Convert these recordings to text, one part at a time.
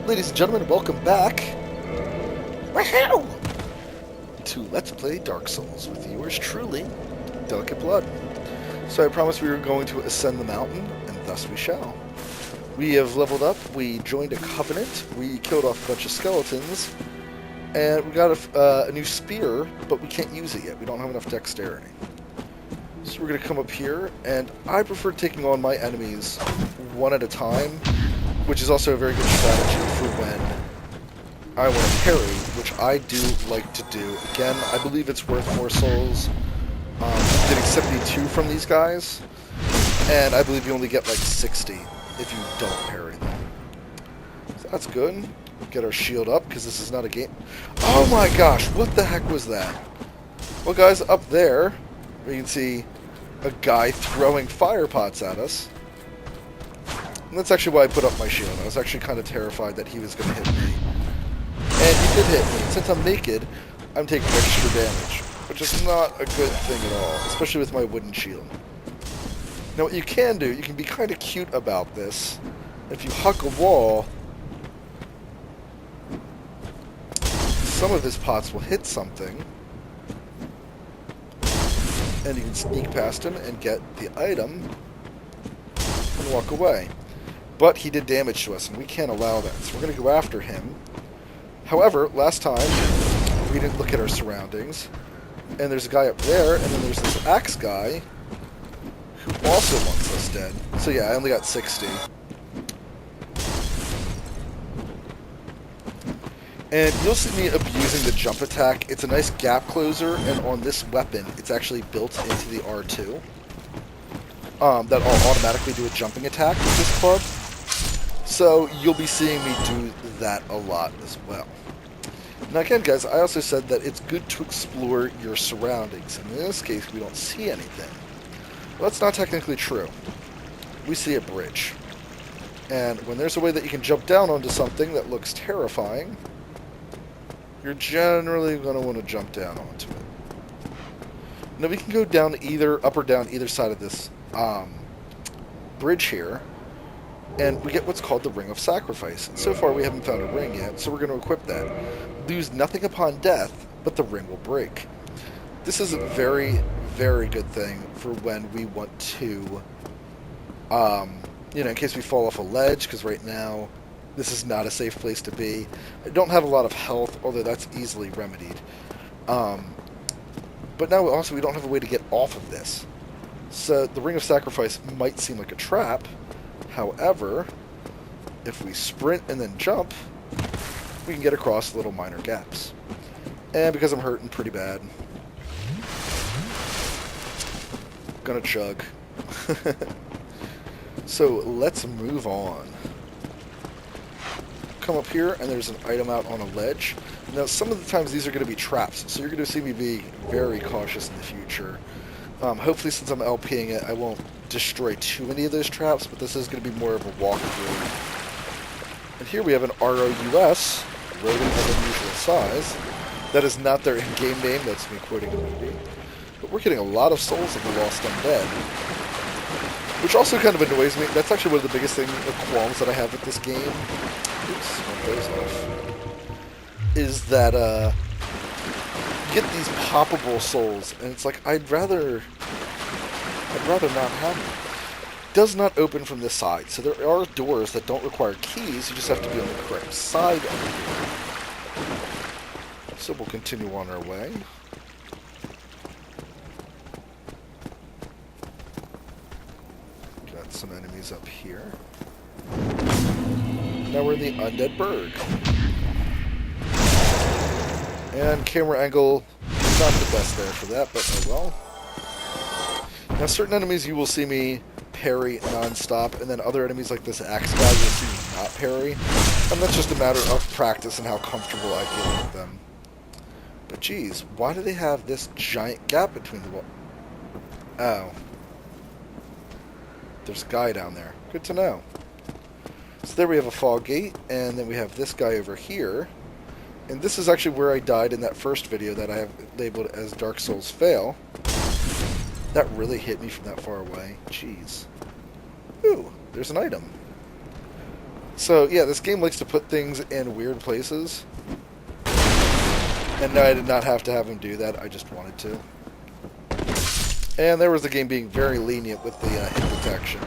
Ladies and gentlemen, welcome back Wahoo! To Let's Play Dark Souls with yours truly, Delicate Blood. So I promised we were going to ascend the mountain, and thus we shall. We have leveled up, we joined a covenant, we killed off a bunch of skeletons, and we got a new spear, but we can't use it yet. We don't have enough dexterity. So we're going to come up here, and I prefer taking on my enemies one at a time, which is also a very good strategy for when I want to parry, which I do like to do. Again, I believe it's worth more souls. Getting 72 from these guys, and I believe you only get like 60 if you don't parry them. So that's good. Get our shield up, because this is not a game. Oh my gosh, what the heck was that? Well guys, up there, we can see a guy throwing fire pots at us. And that's actually why I put up my shield. I was actually kind of terrified that he was going to hit me. And he did hit me. Since I'm naked, I'm taking extra damage, which is not a good thing at all, especially with my wooden shield. Now what you can do, you can be kind of cute about this. If you huck a wall, some of his pots will hit something, and you can sneak past him and get the item and walk away. But he did damage to us, and we can't allow that, so we're going to go after him. However, last time, we didn't look at our surroundings, and there's a guy up there, and then there's this axe guy who also wants us dead. So yeah, I only got 60. And you'll see me abusing the jump attack. It's a nice gap closer, and on this weapon, it's actually built into the R2. That will automatically do a jumping attack with this club. So you'll be seeing me do that a lot as well. Now again, guys, I also said that it's good to explore your surroundings. And in this case, we don't see anything. Well, that's not technically true. We see a bridge. And when there's a way that you can jump down onto something that looks terrifying, you're generally going to want to jump down onto it. Now we can go down either, up or down either side of this bridge here, and we get what's called the Ring of Sacrifice. And so far we haven't found a ring yet, so we're going to equip that. Lose nothing upon death, but the ring will break. This is a very, very good thing for when we want to, in case we fall off a ledge, because right now this is not a safe place to be. I don't have a lot of health, although that's easily remedied. But now also we don't have a way to get off of this. So the Ring of Sacrifice might seem like a trap. However, if we sprint and then jump, we can get across little minor gaps. And because I'm hurting pretty bad, gonna chug. So let's move on. Come up here, and there's an item out on a ledge. Now, some of the times these are going to be traps, so you're going to see me be very cautious in the future. Hopefully, since I'm LPing it, I won't destroy too many of those traps, but this is going to be more of a walkthrough. And here we have an ROUS, Rodent of Unusual Size. That is not their in-game name, that's me quoting a movie. But we're getting a lot of souls of the Lost Undead, which also kind of annoys me. That's actually one of the biggest things, the qualms that I have with this game. Oops, one goes off. Is that, you get these poppable souls, and it's like, I'd rather not have them. Does not open from this side, so there are doors that don't require keys, you just have to be on the correct side of it. So we'll continue on our way. Got some enemies up here. Now we're in the Undead Burg. And camera angle, not the best there for that, but oh well. Now certain enemies you will see me parry non-stop, and then other enemies like this axe guy you'll see me not parry. And that's just a matter of practice and how comfortable I get with them. But geez, why do they have this giant gap between the walls? Oh. There's a guy down there. Good to know. So there we have a fog gate, and then we have this guy over here. And this is actually where I died in that first video that I have labeled as Dark Souls Fail. That really hit me from that far away. Jeez. Ooh, there's an item. So, yeah, this game likes to put things in weird places. And no, I did not have to have him do that. I just wanted to. And there was the game being very lenient with the hit detection.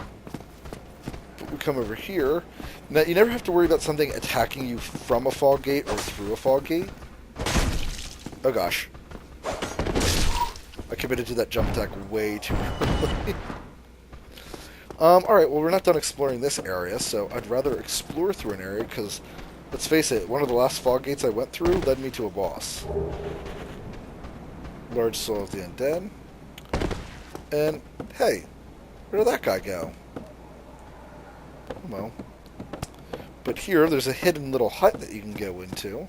But we come over here. Now, you never have to worry about something attacking you from a fog gate or through a fog gate. Oh, gosh. I committed to that jump attack way too early. Alright, well, we're not done exploring this area, so I'd rather explore through an area, because, let's face it, one of the last fog gates I went through led me to a boss. Large Soul of the Undead. And, hey, where did that guy go? Well, but here, there's a hidden little hut that you can go into.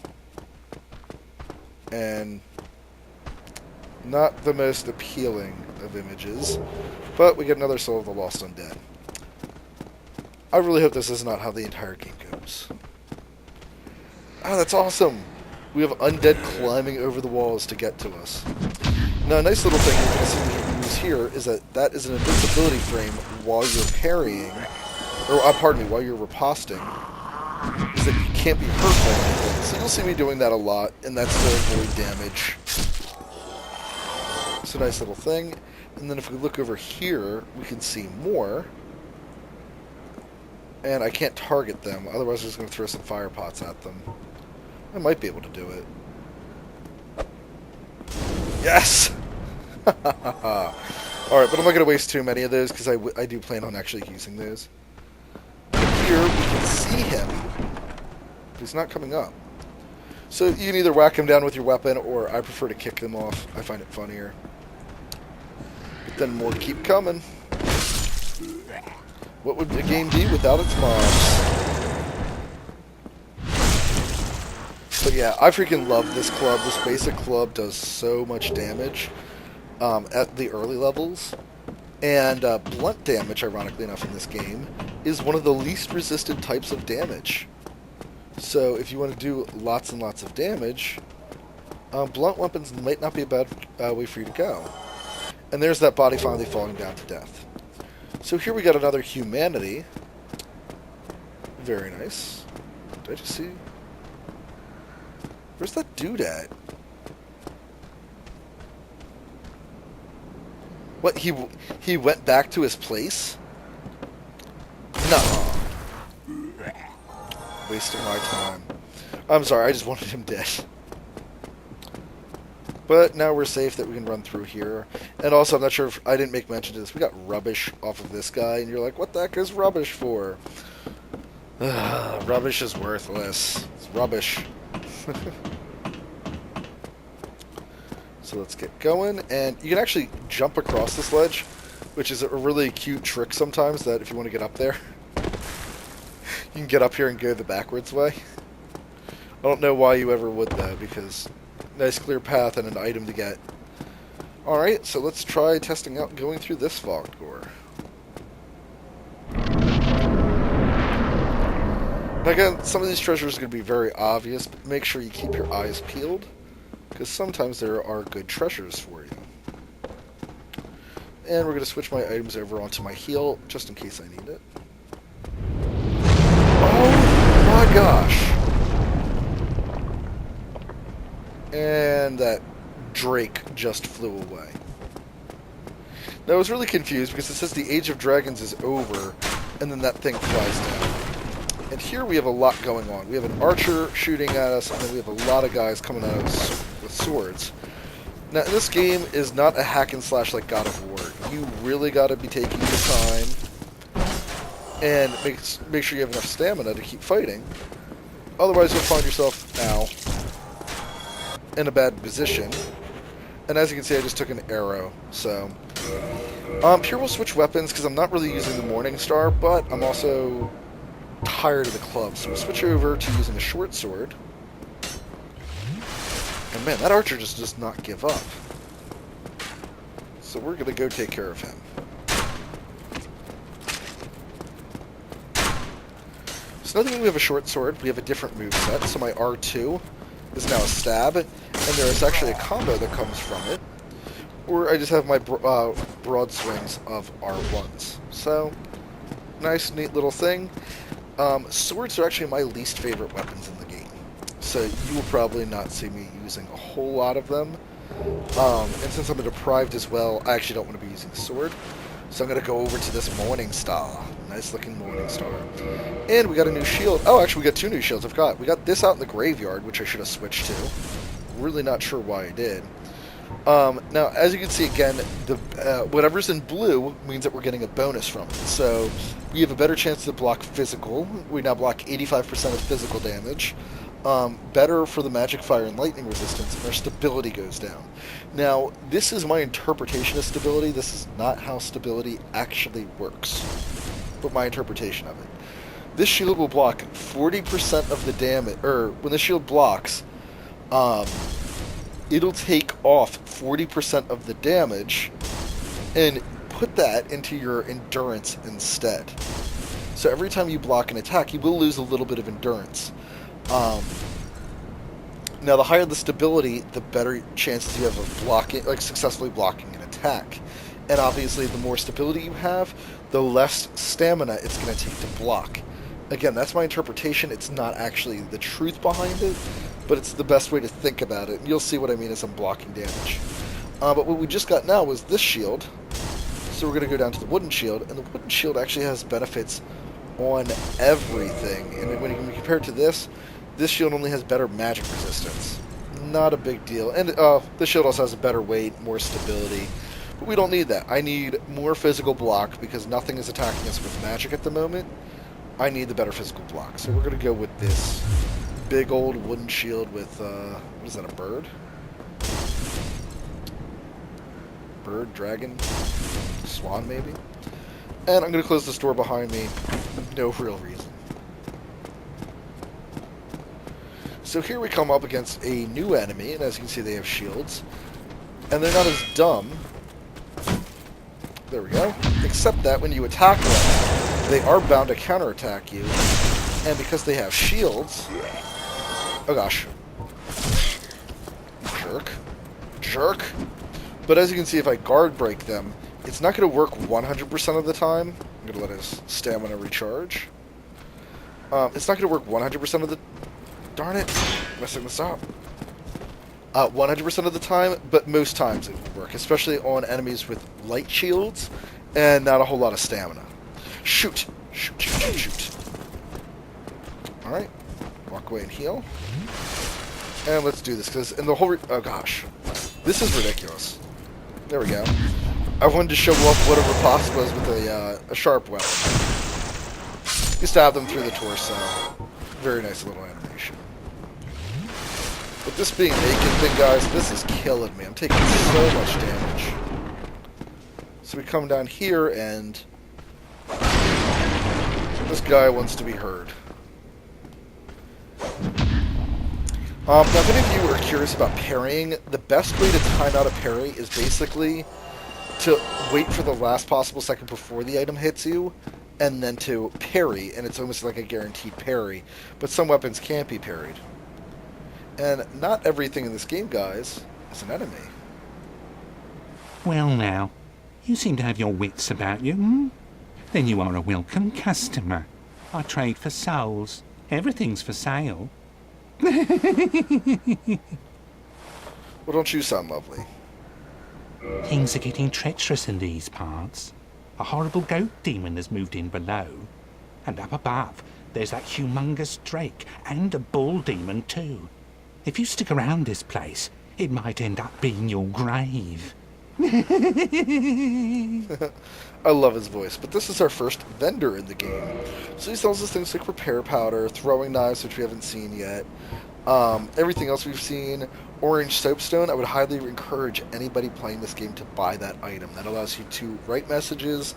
And not the most appealing of images, but we get another Soul of the Lost Undead. I really hope this is not how the entire game goes. Oh, that's awesome! We have undead climbing over the walls to get to us. Now, a nice little thing you're going to see me use here is that is an invincibility frame while you're parrying, or pardon me, while you're riposting, is that you can't be hurt by anything. So you'll see me doing that a lot, and that's to avoid damage. It's a nice little thing. And then if we look over here, we can see more. And I can't target them, otherwise I'm just going to throw some fire pots at them. I might be able to do it. Yes! Alright, but I'm not going to waste too many of those, because I do plan on actually using those. But here, we can see him. He's not coming up. So you can either whack him down with your weapon, or I prefer to kick them off. I find it funnier. But then more keep coming. What would the game be without its mobs? But yeah, I freaking love this club. This basic club does so much damage at the early levels. And blunt damage, ironically enough, in this game, is one of the least resisted types of damage. So if you want to do lots and lots of damage, blunt weapons might not be a bad way for you to go. And there's that body finally falling down to death. So here we got another humanity. Very nice. Did I just see? Where's that dude at? What, he went back to his place? No. Wasting my time. I'm sorry, I just wanted him dead. But now we're safe that we can run through here. And also, I'm not sure if I didn't make mention to this. We got rubbish off of this guy, and you're like, what the heck is rubbish for? Rubbish is worthless. It's rubbish. So let's get going. And you can actually jump across this ledge, which is a really cute trick sometimes, that if you want to get up there, you can get up here and go the backwards way. I don't know why you ever would, though, because nice clear path and an item to get. Alright, so let's try testing out going through this fog door. Now again, some of these treasures are going to be very obvious, but make sure you keep your eyes peeled, because sometimes there are good treasures for you. And we're going to switch my items over onto my heal, just in case I need it. Oh my gosh! And that Drake just flew away. Now I was really confused because it says the Age of Dragons is over, and then that thing flies down. And here we have a lot going on. We have an archer shooting at us, and then we have a lot of guys coming at us with swords. Now this game is not a hack and slash like God of War. You really got to be taking your time and make sure you have enough stamina to keep fighting. Otherwise you'll find yourself now in a bad position. And as you can see, I just took an arrow. So here we'll switch weapons because I'm not really using the Morning Star, but I'm also tired of the club. So we'll switch over to using a short sword. And man, that archer just does not give up. So we're gonna go take care of him. So now that we have a short sword, we have a different moveset. So my R2 is now a stab, and there is actually a combo that comes from it. Or I just have my broad swings of R1s. So, nice, neat little thing. Swords are actually my least favorite weapons in the game. So you will probably not see me using a whole lot of them. And since I'm a deprived as well, I actually don't want to be using a sword. So I'm going to go over to this Morning Star. Nice looking Morning Star. And we got a new shield. Oh, actually we got two new shields. We got this out in the graveyard, which I should have switched to. Really not sure why I did. Now, as you can see again, the whatever's in blue means that we're getting a bonus from it. So we have a better chance to block physical. We now block 85% of physical damage. Better for the magic, fire, and lightning resistance, and our stability goes down. Now, this is my interpretation of stability. This is not how stability actually works, but my interpretation of it. This shield will block 40% of the damage, or when the shield blocks, it'll take off 40% of the damage and put that into your endurance instead. So every time you block an attack, you will lose a little bit of endurance. Now, the higher the stability, the better chances you have of blocking, like successfully blocking an attack. And obviously, the more stability you have, the less stamina it's going to take to block. Again, that's my interpretation. It's not actually the truth behind it, but it's the best way to think about it. And you'll see what I mean as I'm blocking damage. But what we just got now was this shield. So we're going to go down to the wooden shield, and the wooden shield actually has benefits on everything. And when you compare it to this shield only has better magic resistance. Not a big deal. And this shield also has a better weight, more stability. But we don't need that. I need more physical block because nothing is attacking us with magic at the moment. I need the better physical block. So we're going to go with this big old wooden shield with, what is that, a bird? Bird, dragon, swan maybe? And I'm going to close this door behind me. No real reason. So here we come up against a new enemy, and as you can see they have shields. And they're not as dumb. There we go. Except that when you attack them, they are bound to counterattack you. And because they have shields... Oh gosh. Jerk. Jerk. But as you can see, if I guard break them, it's not going to work 100% of the time. I'm going to let his stamina recharge. It's not going to work 100% of the... Darn it. Messing this up. 100% of the time, but most times it will work, especially on enemies with light shields and not a whole lot of stamina. Shoot! Shoot, shoot, shoot, shoot. Alright. Walk away and heal. And let's do this, because in the whole... oh gosh. This is ridiculous. There we go. I wanted to show off whatever possible is with a sharp weapon. You stab them through the torso. Very nice little animation. But this being naked thing, guys, this is killing me. I'm taking so much damage. So we come down here, and this guy wants to be heard. Now, if any of you are curious about parrying, the best way to time out a parry is basically to wait for the last possible second before the item hits you, and then to parry, and it's almost like a guaranteed parry. But some weapons can't be parried. And not everything in this game, guys, is an enemy. Well now, you seem to have your wits about you, hmm? Then you are a welcome customer. I trade for souls. Everything's for sale. Well, don't you sound lovely? Things are getting treacherous in these parts. A horrible goat demon has moved in below. And up above, there's that humongous drake and a bull demon too. If you stick around this place, it might end up being your grave. I love his voice, but this is our first vendor in the game. So he sells us things like repair powder, throwing knives, which we haven't seen yet. Everything else we've seen. Orange soapstone. I would highly encourage anybody playing this game to buy that item. That allows you to write messages.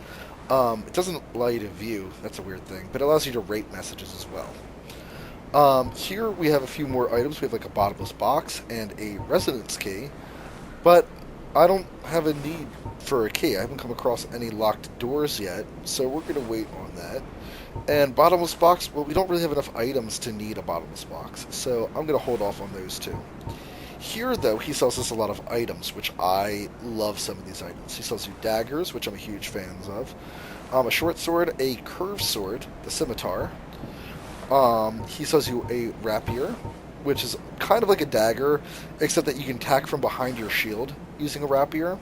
It doesn't allow you to view. That's a weird thing. But it allows you to rate messages as well. Here we have a few more items. We have like a bottomless box and a residence key. But I don't have a need for a key. I haven't come across any locked doors yet, so we're going to wait on that. And bottomless box, well, we don't really have enough items to need a bottomless box, so I'm going to hold off on those two. Here, though, he sells us a lot of items, which I love some of these items. He sells you daggers, which I'm a huge fan of, a short sword, a curved sword, the scimitar, He sells you a rapier, which is kind of like a dagger, except that you can attack from behind your shield using a rapier.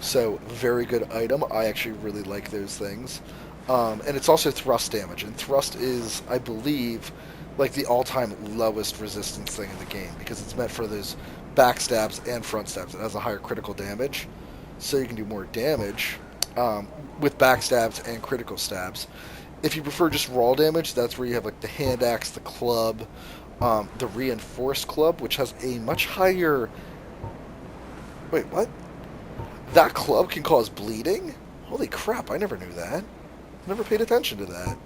So, very good item. I actually really like those things. And it's also thrust damage, and thrust is, I believe, like the all-time lowest resistance thing in the game, because it's meant for those backstabs and front stabs. It has a higher critical damage, so you can do more damage with backstabs and critical stabs. If you prefer just raw damage, that's where you have like the hand axe, the club, the reinforced club, which has a much higher... Wait, what? That club can cause bleeding? Holy crap, I never knew that. Never paid attention to that.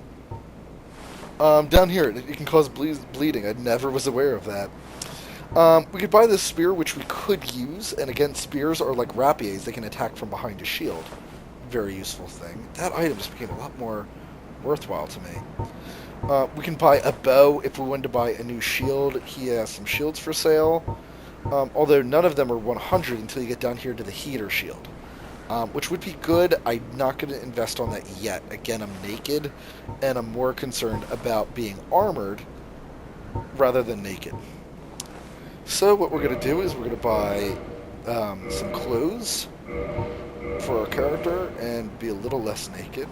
Down here, it can cause bleeding. I never was aware of that. We could buy this spear, which we could use, and again, spears are like rapiers. They can attack from behind a shield. Very useful thing. That item just became a lot more worthwhile to me. We can buy a bow if we wanted to buy a new shield. He has some shields for sale, although none of them are 100 until you get down here to the heater shield. Which would be good. I'm not going to invest on that yet. Again, I'm naked, and I'm more concerned about being armored rather than naked. So what we're going to do is we're going to buy some clothes for our character and be a little less naked.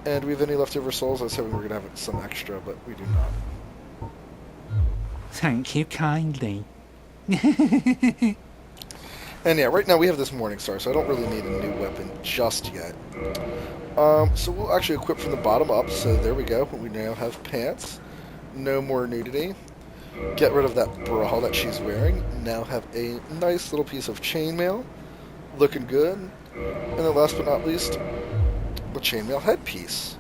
And do we have any leftover souls? I was hoping we were going to have some extra, but we do not. Thank you kindly. And yeah, right now we have this Morningstar, so I don't really need a new weapon just yet. So we'll actually equip from the bottom up, so there we go. We now have pants. No more nudity. Get rid of that bra that she's wearing. Now have a nice little piece of chainmail. Looking good. And then last but not least, the chainmail headpiece.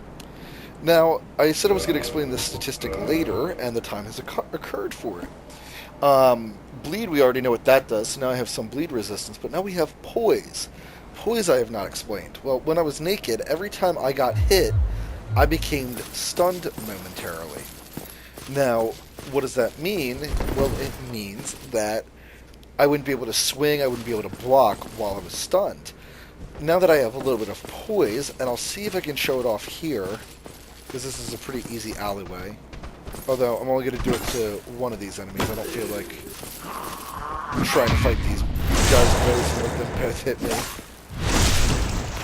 Now, I said I was going to explain this statistic later, and the time has occurred for it. Bleed, we already know what that does, so now I have some bleed resistance, but now we have poise. Poise I have not explained. Well, when I was naked, every time I got hit, I became stunned momentarily. Now, what does that mean? Well, it means that I wouldn't be able to swing, I wouldn't be able to block while I was stunned. Now that I have a little bit of poise, and I'll see if I can show it off here, because this is a pretty easy alleyway. Although, I'm only going to do it to one of these enemies. I don't feel like trying to fight these guys both and let them both hit me.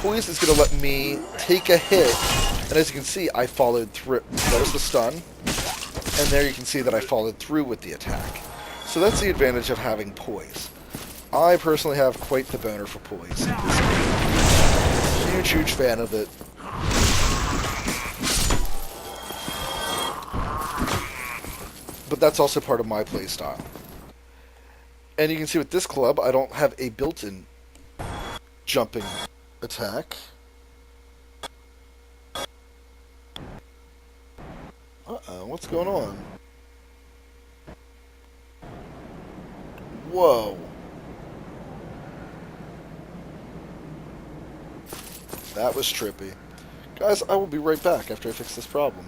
Poise is going to let me take a hit, and as you can see, I followed through. That was the stun, and there you can see that I followed through with the attack. So that's the advantage of having poise. I personally have quite the boner for poise. Huge, huge fan of it. But that's also part of my playstyle. And you can see with this club, I don't have a built-in jumping attack. Uh-oh, what's going on? Whoa. That was trippy. Guys, I will be right back after I fix this problem.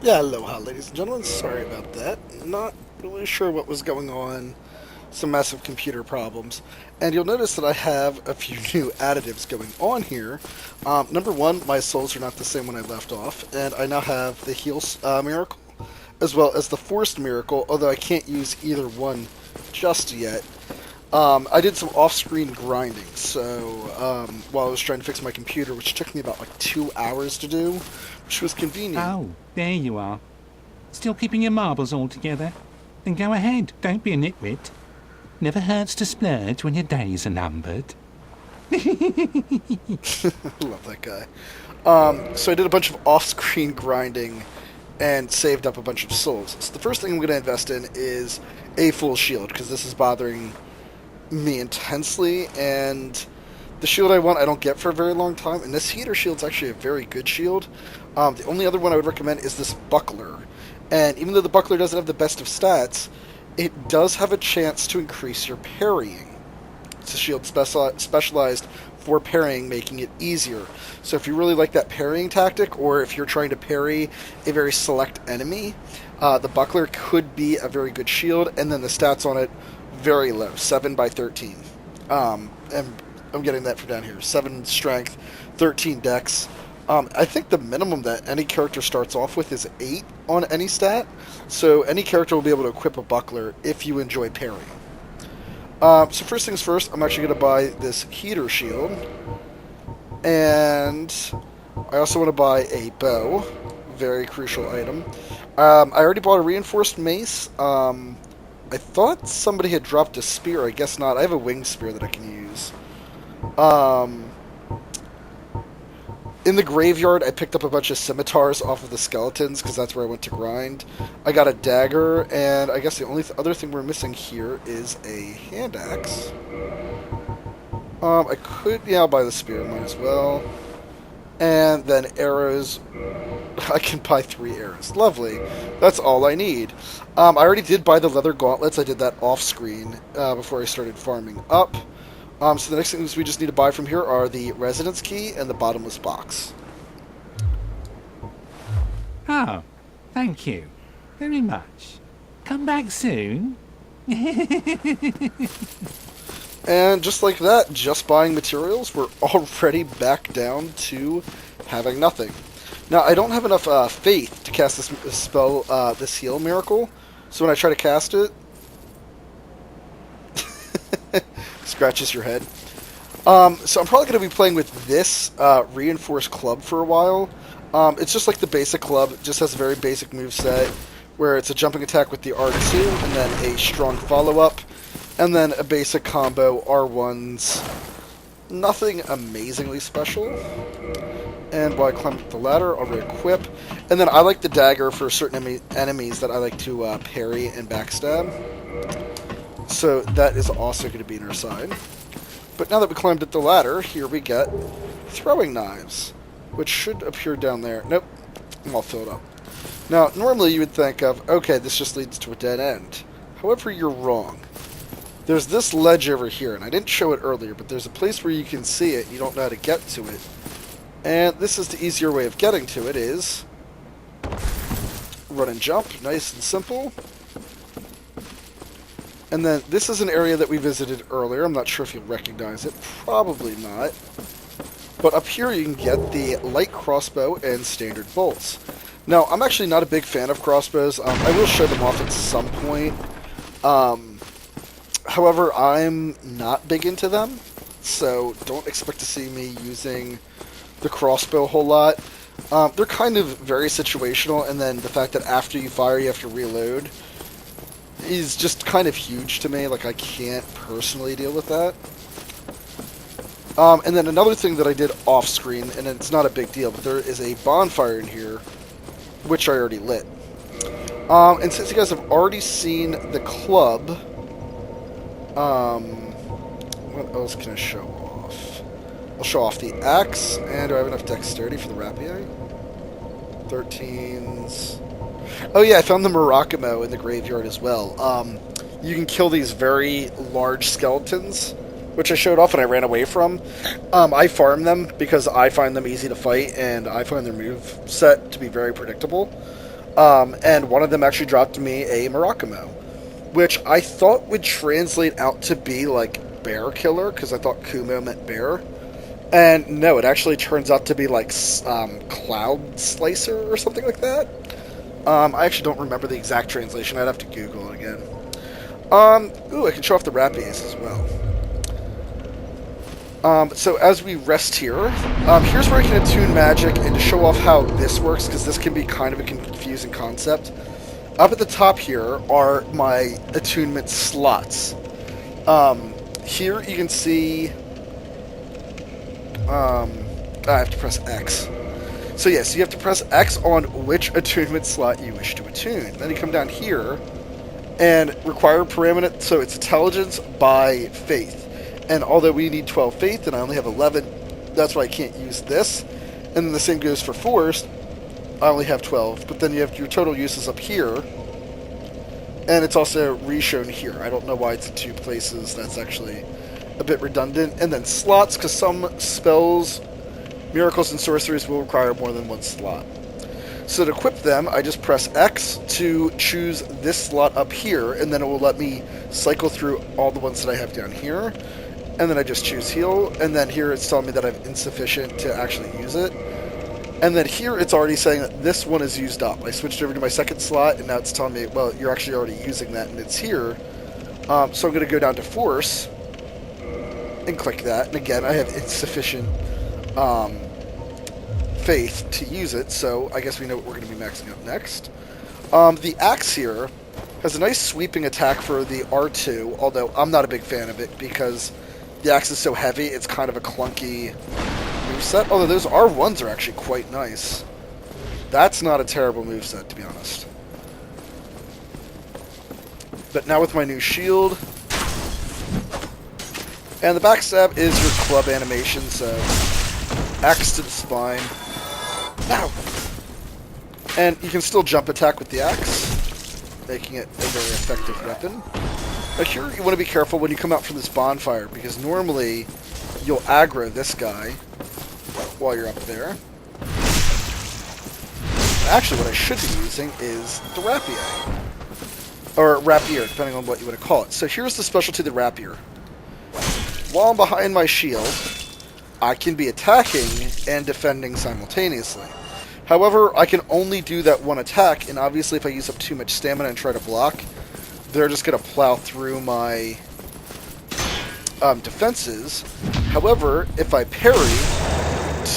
Yeah, aloha, ladies and gentlemen. Sorry about that. Not really sure what was going on. Some massive computer problems. And you'll notice that I have a few new additives going on here. Number one, my souls are not the same when I left off. And I now have the heal miracle, as well as the forced miracle, although I can't use either one just yet. I did some off-screen grinding, so while I was trying to fix my computer, which took me about like 2 hours to do, which was convenient. Oh, there you are. Still keeping your marbles all together? Then go ahead, don't be a nitwit. Never hurts to splurge when your days are numbered. Love that guy. So I did a bunch of off-screen grinding and saved up a bunch of souls. So the first thing I'm going to invest in is a full shield, because this is bothering me intensely, and the shield I want I don't get for a very long time, and this heater shield's actually a very good shield. The only other one I would recommend is this buckler, and even though the buckler doesn't have the best of stats, it does have a chance to increase your parrying. It's a shield specialized for parrying, making it easier. So if you really like that parrying tactic, or if you're trying to parry a very select enemy, the buckler could be a very good shield, and then the stats on it very low, 7 by 13. And I'm getting that from down here. 7 strength, 13 dex. I think the minimum that any character starts off with is 8 on any stat. So any character will be able to equip a buckler if you enjoy parrying. So first things first, I'm actually going to buy this heater shield. And I also want to buy a bow. Very crucial item. I already bought a reinforced mace. I thought somebody had dropped a spear. I guess not. I have a winged spear that I can use. In the graveyard, I picked up a bunch of scimitars off of the skeletons, because that's where I went to grind. I got a dagger, and I guess the only other thing we're missing here is a hand axe. I could, yeah, I'll buy the spear, might as well. And then arrows. I can buy 3 arrows. Lovely. That's all I need. I already did buy the leather gauntlets. I did that off-screen before I started farming up. So the next things we just need to buy from here are the residence key and the bottomless box. Oh, thank you very much. Come back soon. And just like that, just buying materials, we're already back down to having nothing. Now, I don't have enough faith to cast this spell, this heal miracle, so when I try to cast it, scratches your head. So I'm probably going to be playing with this reinforced club for a while. It's just like the basic club. It just has a very basic moveset, where it's a jumping attack with the R2, and then a strong follow-up, and then a basic combo, R1s. Nothing amazingly special. And while I climb up the ladder, I'll re-equip. And then I like the dagger for certain enemies that I like to parry and backstab. So that is also going to be in our side. But now that we climbed up the ladder, here we get throwing knives, which should appear down there. Nope, I'm all filled up. Now, normally you would think of, okay, this just leads to a dead end. However, you're wrong. There's this ledge over here, and I didn't show it earlier, but there's a place where you can see it, and you don't know how to get to it. And this is the easier way of getting to it, is run and jump, nice and simple. And then this is an area that we visited earlier. I'm not sure if you'll recognize it. Probably not. But up here you can get the light crossbow and standard bolts. Now, I'm actually not a big fan of crossbows. I will show them off at some point. However, I'm not big into them, so don't expect to see me using the crossbow a whole lot. They're kind of very situational, and then the fact that after you fire you have to reload is just kind of huge to me. Like, I can't personally deal with that. And then another thing that I did off-screen, and it's not a big deal, but there is a bonfire in here, which I already lit. And since you guys have already seen the club, what else can I show off? I'll show off the axe, and do I have enough dexterity for the rapier? 13s. Oh yeah, I found the Murakumo in the graveyard as well. You can kill these very large skeletons, which I showed off and I ran away from. I farm them because I find them easy to fight, and I find their move set to be very predictable. And one of them actually dropped me a Murakumo, which I thought would translate out to be like bear killer, because I thought Kumo meant bear. And no, it actually turns out to be like cloud slicer or something like that. I actually don't remember the exact translation. I'd have to Google it again. Ooh, I can show off the rapiers as well. So as we rest here, here's where I can attune magic, and to show off how this works, because this can be kind of a confusing concept. Up at the top here are my attunement slots. Here you can see, I have to press X. So yes, you have to press X on which attunement slot you wish to attune. Then you come down here and require parameter, so it's intelligence by faith. And although we need 12 faith and I only have 11, that's why I can't use this. And then the same goes for force. I only have 12, but then you have your total uses up here. And it's also re-shown here. I don't know why it's in two places. That's actually a bit redundant. And then slots, because some spells, miracles, and sorceries will require more than one slot. So to equip them, I just press X to choose this slot up here, and then it will let me cycle through all the ones that I have down here. And then I just choose heal, and then here it's telling me that I'm insufficient to actually use it. And then here it's already saying that this one is used up. I switched over to my second slot, and now it's telling me, well, you're actually already using that, and it's here. So I'm going to go down to Force, and click that. And again, I have insufficient faith to use it, so I guess we know what we're going to be maxing up next. The axe here has a nice sweeping attack for the R2, although I'm not a big fan of it because the axe is so heavy, it's kind of a clunky moveset. Although those R1s are actually quite nice. That's not a terrible moveset, to be honest. But now with my new shield, and the backstab is your club animation, so axe to the spine. Ow! And you can still jump attack with the axe, making it a very effective weapon. Now here you want to be careful when you come out from this bonfire, because normally you'll aggro this guy while you're up there. Actually, what I should be using is the rapier. Or rapier, depending on what you want to call it. So here's the specialty of the rapier. While I'm behind my shield, I can be attacking and defending simultaneously. However, I can only do that one attack, and obviously if I use up too much stamina and try to block, they're just going to plow through my defenses. However, if I parry,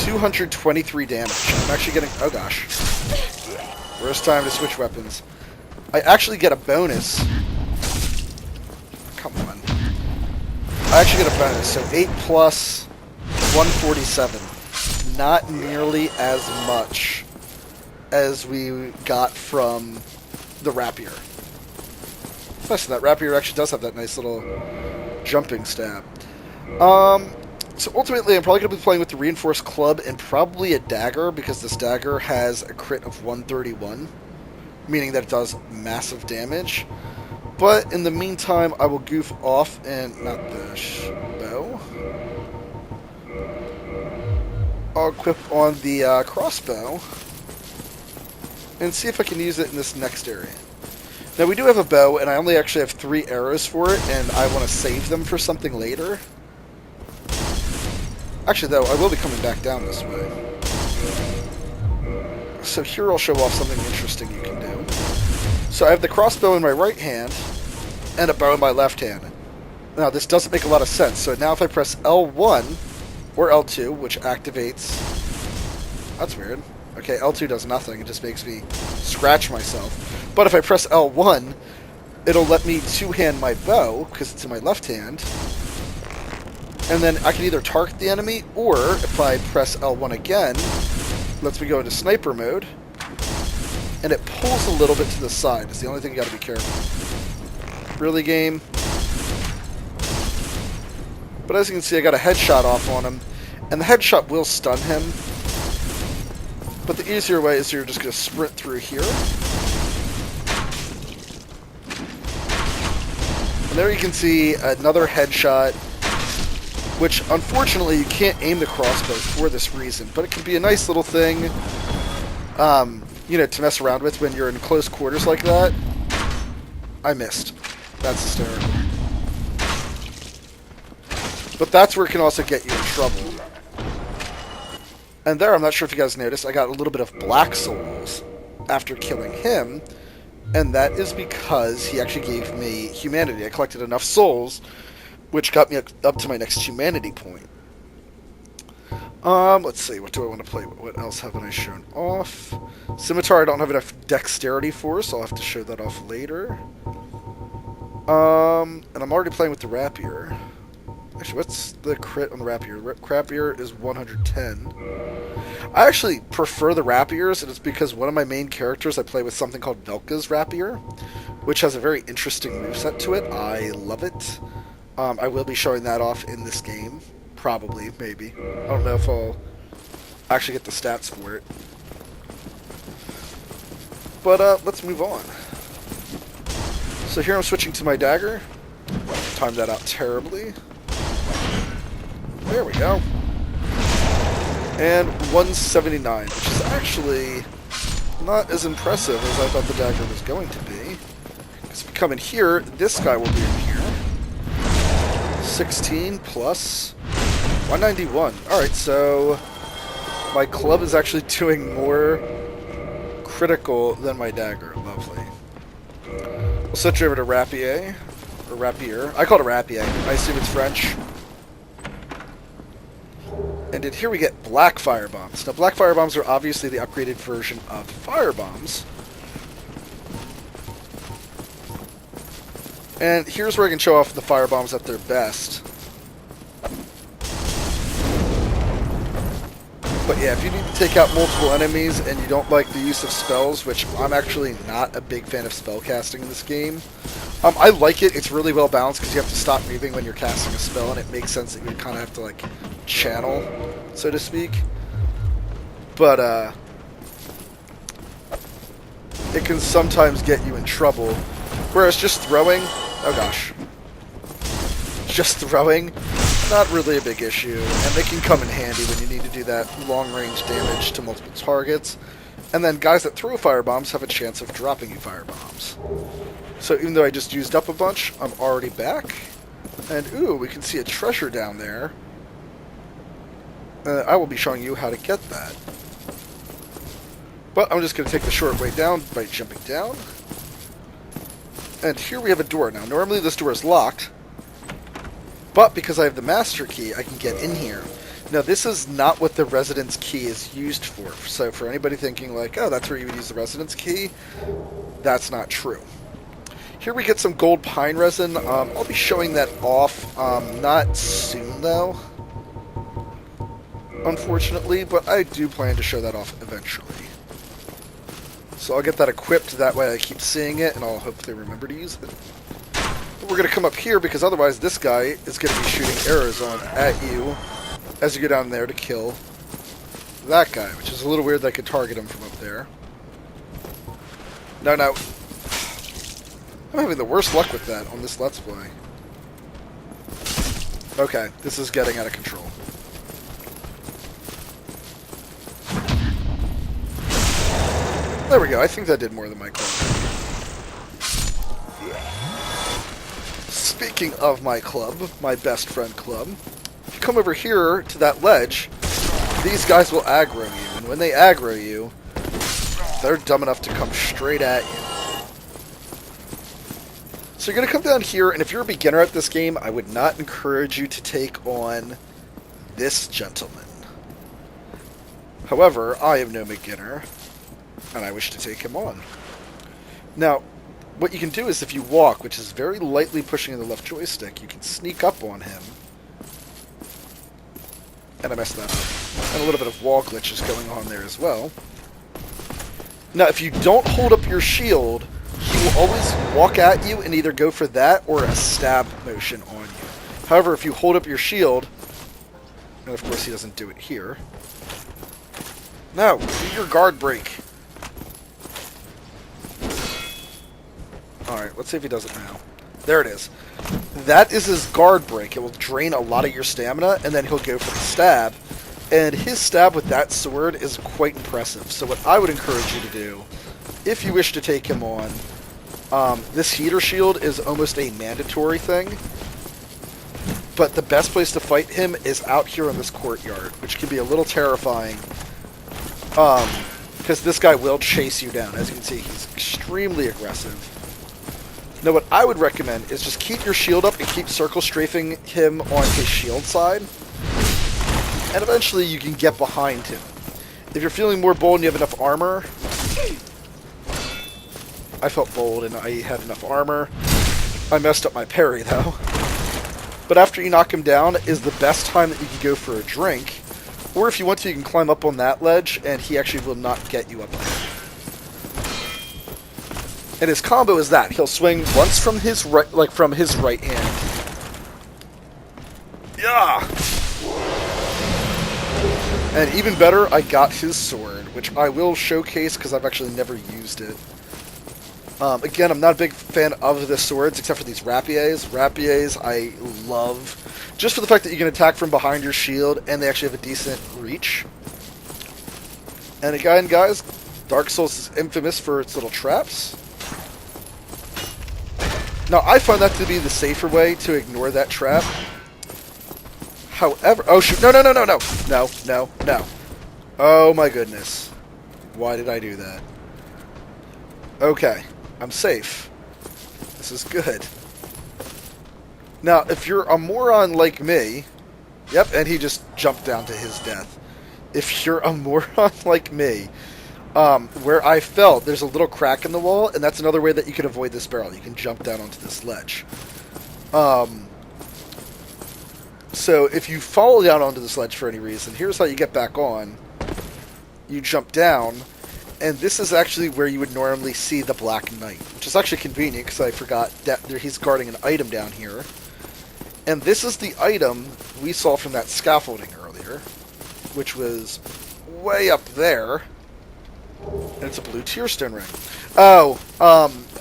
223 damage. I'm actually getting... Oh gosh. Worst time to switch weapons. I actually get a bonus. Come on. I actually get a bonus, so 8 plus 147. Not nearly as much as we got from the rapier. Plus, that rapier actually does have that nice little jumping stab. So ultimately, I'm probably going to be playing with the reinforced club and probably a dagger, because this dagger has a crit of 131, meaning that it does massive damage. But in the meantime, I will goof off and not the bow. I'll equip on the crossbow and see if I can use it in this next area. Now, we do have a bow, and I only actually have 3 arrows for it, and I want to save them for something later. Actually, though, I will be coming back down this way. So here I'll show off something interesting you can do. So I have the crossbow in my right hand and a bow in my left hand. Now, this doesn't make a lot of sense. So now if I press L1 or L2, which activates... That's weird. Okay, L2 does nothing. It just makes me scratch myself. But if I press L1, it'll let me two-hand my bow, because it's in my left hand. And then I can either target the enemy, or if I press L1 again, lets me go into sniper mode, and it pulls a little bit to the side. It's the only thing you gotta be careful. Really, game? But as you can see, I got a headshot off on him, and the headshot will stun him. But the easier way is you're just gonna sprint through here. And there you can see another headshot, which unfortunately you can't aim the crossbow for this reason, but it can be a nice little thing, you know, to mess around with when you're in close quarters like that. I missed. That's hysterical. But that's where it can also get you in trouble. And there, I'm not sure if you guys noticed, I got a little bit of black souls after killing him, and that is because he actually gave me humanity. I collected enough souls, which got me up to my next humanity point. Let's see, what do I want to play? What else haven't I shown off? Scimitar I don't have enough dexterity for, so I'll have to show that off later. And I'm already playing with the rapier. Actually, what's the crit on the rapier? Rapier is 110. I actually prefer the rapiers, and it's because one of my main characters I play with something called Velka's rapier, which has a very interesting moveset to it. I love it. I will be showing that off in this game. Probably, maybe. I don't know if I'll actually get the stats for it. But, let's move on. So here I'm switching to my dagger. Timed that out terribly. There we go. And 179, which is actually not as impressive as I thought the dagger was going to be. Because if you come in here, this guy will be in here. 16 plus 191. Alright, so my club is actually doing more critical than my dagger. Lovely. We'll switch over to rapier. Or rapier. I call it a rapier. I assume it's French. And in here we get black fire bombs. Now, black fire bombs are obviously the upgraded version of fire bombs. And here's where I can show off the fire bombs at their best. But yeah, if you need to take out multiple enemies and you don't like the use of spells, which I'm actually not a big fan of spell casting in this game. I like it. It's really well balanced because you have to stop moving when you're casting a spell, and it makes sense that you kind of have to, like, channel, so to speak. But, it can sometimes get you in trouble. Whereas just throwing... Oh, gosh. Just throwing, not really a big issue. And they can come in handy when you need to do that long-range damage to multiple targets. And then guys that throw firebombs have a chance of dropping you firebombs. So even though I just used up a bunch, I'm already back. And, ooh, we can see a treasure down there. I will be showing you how to get that. But I'm just going to take the short way down by jumping down. And here we have a door. Now, normally this door is locked. But because I have the master key, I can get in here. Now, this is not what the residence key is used for. So for anybody thinking like, oh, that's where you would use the residence key, that's not true. Here we get some gold pine resin. I'll be showing that off, not soon though, unfortunately, but I do plan to show that off eventually. So I'll get that equipped, that way I keep seeing it, and I'll hopefully remember to use it. But we're going to come up here, because otherwise this guy is going to be shooting arrows at you as you go down there to kill that guy, which is a little weird that I could target him from up there. No. I'm having the worst luck with that on this Let's Play. Okay, this is getting out of control. There we go, I think that did more than my club. Speaking of my club, my best friend club, if you come over here to that ledge, these guys will aggro you, and when they aggro you, they're dumb enough to come straight at you. So you're going to come down here, and if you're a beginner at this game, I would not encourage you to take on this gentleman. However, I am no beginner, and I wish to take him on. Now, what you can do is if you walk, which is very lightly pushing the left joystick, you can sneak up on him. And I messed that up. And a little bit of wall glitches going on there as well. Now, if you don't hold up your shield, he will always walk at you and either go for that or a stab motion on you. However, if you hold up your shield, and of course he doesn't do it here. No, do your guard break. Alright, let's see if he does it now. There it is. That is his guard break. It will drain a lot of your stamina, and then he'll go for the stab. And his stab with that sword is quite impressive. So what I would encourage you to do, if you wish to take him on, this heater shield is almost a mandatory thing. But the best place to fight him is out here in this courtyard, which can be a little terrifying. Because this guy will chase you down. As you can see, he's extremely aggressive. Now, what I would recommend is just keep your shield up and keep circle strafing him on his shield side. And eventually you can get behind him. If you're feeling more bold and you have enough armor... I felt bold and I had enough armor. I messed up my parry, though. But after you knock him down is the best time that you can go for a drink. Or if you want to, you can climb up on that ledge, and he actually will not get you up there. And his combo is that he'll swing once from his right, hand. Yeah. And even better, I got his sword, which I will showcase because I've actually never used it. Again, I'm not a big fan of the swords, except for these rapiers. Rapiers I love, just for the fact that you can attack from behind your shield, and they actually have a decent reach. And again, guys, Dark Souls is infamous for its little traps. Now, I find that to be the safer way to ignore that trap. However... Oh, shoot. No, no, no, no, no. No, no, no. Oh, my goodness. Why did I do that? Okay. I'm safe. This is good. Now, if you're a moron like me... Yep, and he just jumped down to his death. If you're a moron like me... where I fell, there's a little crack in the wall, and that's another way that you can avoid this barrel. You can jump down onto this ledge. So if you fall down onto this ledge for any reason, here's how you get back on. You jump down, and this is actually where you would normally see the Black Knight, which is actually convenient because I forgot that he's guarding an item down here. And this is the item we saw from that scaffolding earlier, which was way up there. And it's a blue tearstone ring. Oh,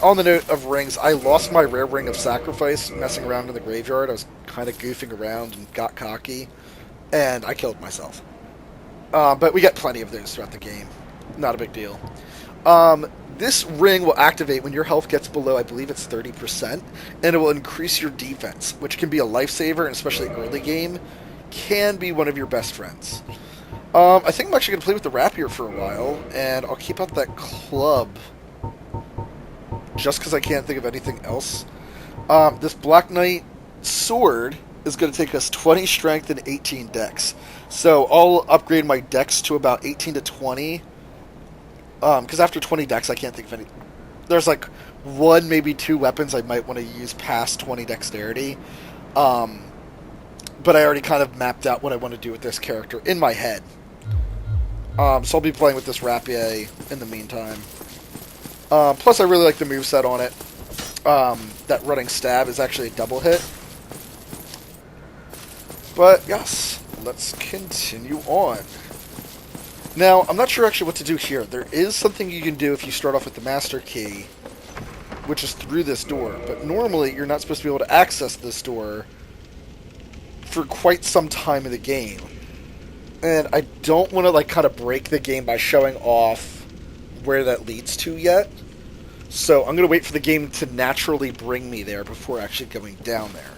on the note of rings, I lost my rare ring of sacrifice messing around in the graveyard. I was kind of goofing around and got cocky, and I killed myself. But we get plenty of those throughout the game. Not a big deal. This ring will activate when your health gets below, I believe it's 30%, and it will increase your defense, which can be a lifesaver, and especially early game, can be one of your best friends. I think I'm actually going to play with the rapier for a while, and I'll keep out that club, just because I can't think of anything else. This Black Knight sword is going to take us 20 strength and 18 dex. So I'll upgrade my dex to about 18 to 20, because after 20 dex I can't think of any... There's like one, maybe two weapons I might want to use past 20 dexterity. But I already kind of mapped out what I want to do with this character in my head. So I'll be playing with this rapier in the meantime. Plus, I really like the moveset on it. That running stab is actually a double hit. But, yes, let's continue on. Now, I'm not sure actually what to do here. There is something you can do if you start off with the master key, which is through this door. But normally, you're not supposed to be able to access this door for quite some time in the game. And I don't want to like kind of break the game by showing off where that leads to yet. So I'm going to wait for the game to naturally bring me there before actually going down there.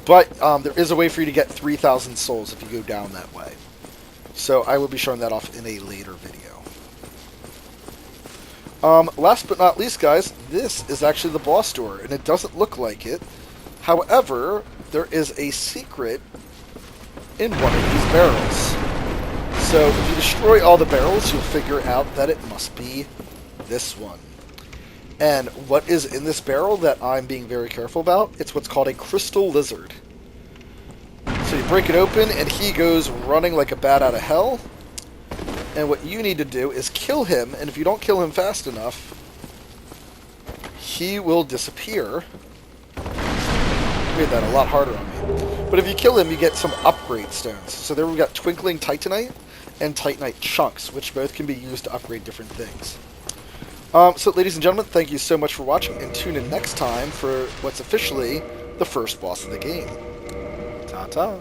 But there is a way for you to get 3,000 souls if you go down that way. So I will be showing that off in a later video. Last but not least, guys, this is actually the boss door, and it doesn't look like it. However, there is a secret in one of these barrels. So if you destroy all the barrels, you'll figure out that it must be this one. And what is in this barrel that I'm being very careful about? It's what's called a crystal lizard. So you break it open, and he goes running like a bat out of hell. And what you need to do is kill him, and if you don't kill him fast enough, he will disappear. Made that a lot harder on me. But if you kill him, you get some upgrade stones. So there we've got Twinkling Titanite and Titanite Chunks, which both can be used to upgrade different things. So, ladies and gentlemen, thank you so much for watching, and tune in next time for what's officially the first boss of the game. Ta-ta.